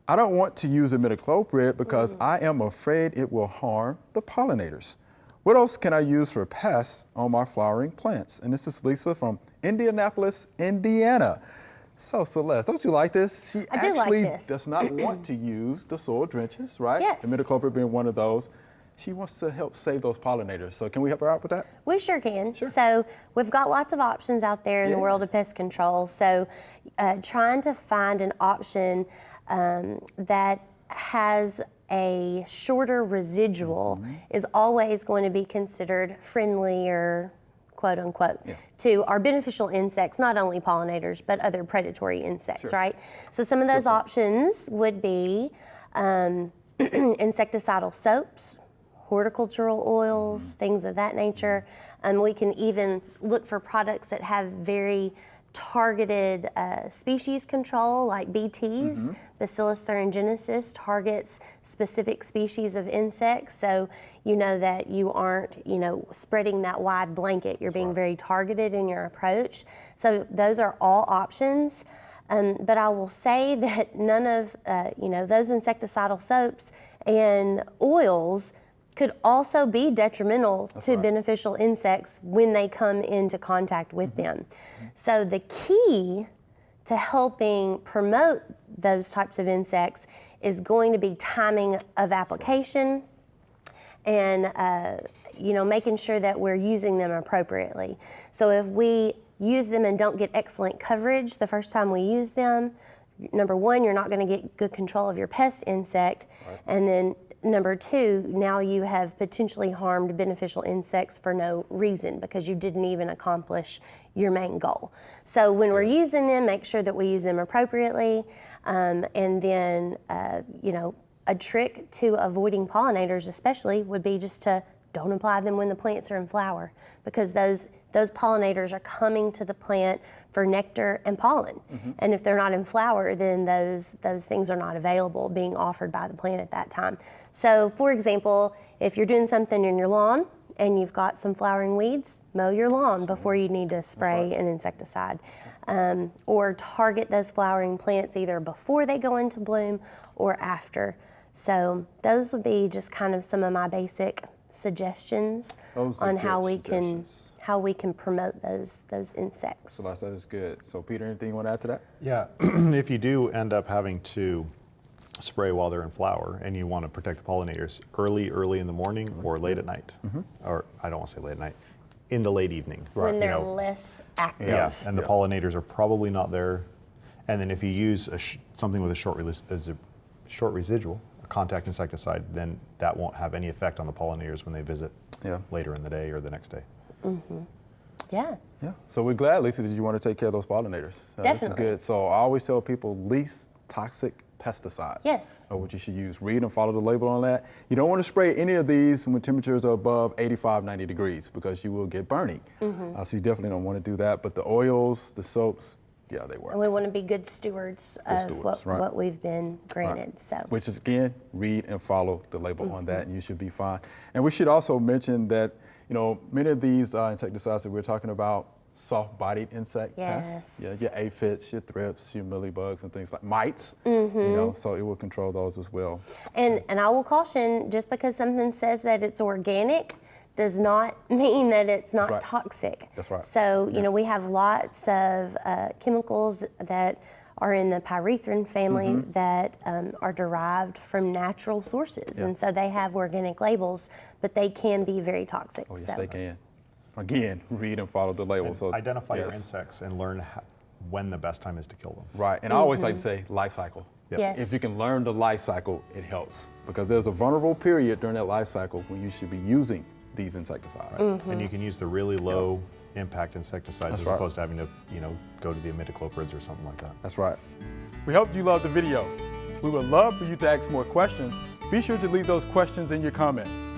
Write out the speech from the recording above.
I don't want to use imidacloprid because I am afraid it will harm the pollinators. What else can I use for pests on my flowering plants? And this is Lisa from Indianapolis, Indiana. So Celeste, don't you like this? She I do actually like this. does not want to use the soil drenches, right? Yes. Imidacloprid being one of those. She wants to help save those pollinators. So can we help her out with that? We sure can. Sure. So we've got lots of options out there in the world of pest control. So trying to find an option that has a shorter residual is always going to be considered friendlier, quote unquote, to our beneficial insects, not only pollinators, but other predatory insects, right? So some of those options would be insecticidal soaps, horticultural oils, things of that nature. We can even look for products that have very targeted species control, like BTs. Bacillus thuringiensis targets specific species of insects, so you know that you aren't, spreading that wide blanket. You're being very targeted in your approach. So those are all options. But I will say that none of, those insecticidal soaps and oils could also be detrimental to beneficial insects when they come into contact with them. So the key to helping promote those types of insects is going to be timing of application and making sure that we're using them appropriately. So if we use them and don't get excellent coverage the first time we use them, number one, you're not going to get good control of your pest insect, and then number two, now you have potentially harmed beneficial insects for no reason because you didn't even accomplish your main goal. So when we're using them, make sure that we use them appropriately. And then, a trick to avoiding pollinators especially would be just to don't apply them when the plants are in flower, because those pollinators are coming to the plant for nectar and pollen. And if they're not in flower, then those things are not available, being offered by the plant at that time. So for example, if you're doing something in your lawn and you've got some flowering weeds, mow your lawn before you need to spray an insecticide. Or target those flowering plants either before they go into bloom or after. So those would be just kind of some of my basic suggestions on how we can promote those insects. So that is good. So Peter, anything you want to add to that? Yeah, if you do end up having to spray while they're in flower and you want to protect the pollinators early in the morning or late at night, or I don't want to say late at night, in the late evening. When they're less active. Yeah, and the pollinators are probably not there. And then if you use something with a short residual, a contact insecticide, then that won't have any effect on the pollinators when they visit later in the day or the next day. Yeah. So we're glad, Lisa, that you want to take care of those pollinators. Definitely. This is good. So I always tell people least toxic pesticides. Yes. Or what you should use. Read and follow the label on that. You don't want to spray any of these when temperatures are above 85, 90 degrees because you will get burning. So you definitely don't want to do that. But the oils, the soaps, yeah, they work. And we want to be good stewards of what we've been granted. So, which is, again, read and follow the label on that, and you should be fine. And we should also mention that, many of these insecticides that we're talking about, soft-bodied insect pests. Yeah, your aphids, your thrips, your mealybugs, and things like mites. So it will control those as well. And I will caution, just because something says that it's organic does not mean that it's not toxic. That's right. So, we have lots of chemicals that are in the pyrethrin family that are derived from natural sources. And so they have organic labels, but they can be very toxic. Oh, yes, they can. Again, read and follow the label. So identify your insects and learn when the best time is to kill them. Right, and I always like to say life cycle. Yes. If you can learn the life cycle, it helps, because there's a vulnerable period during that life cycle when you should be using these insecticides. And you can use the really low impact insecticides as opposed to having to, go to the imidacloprids or something like that. That's right. We hope you loved the video. We would love for you to ask more questions. Be sure to leave those questions in your comments.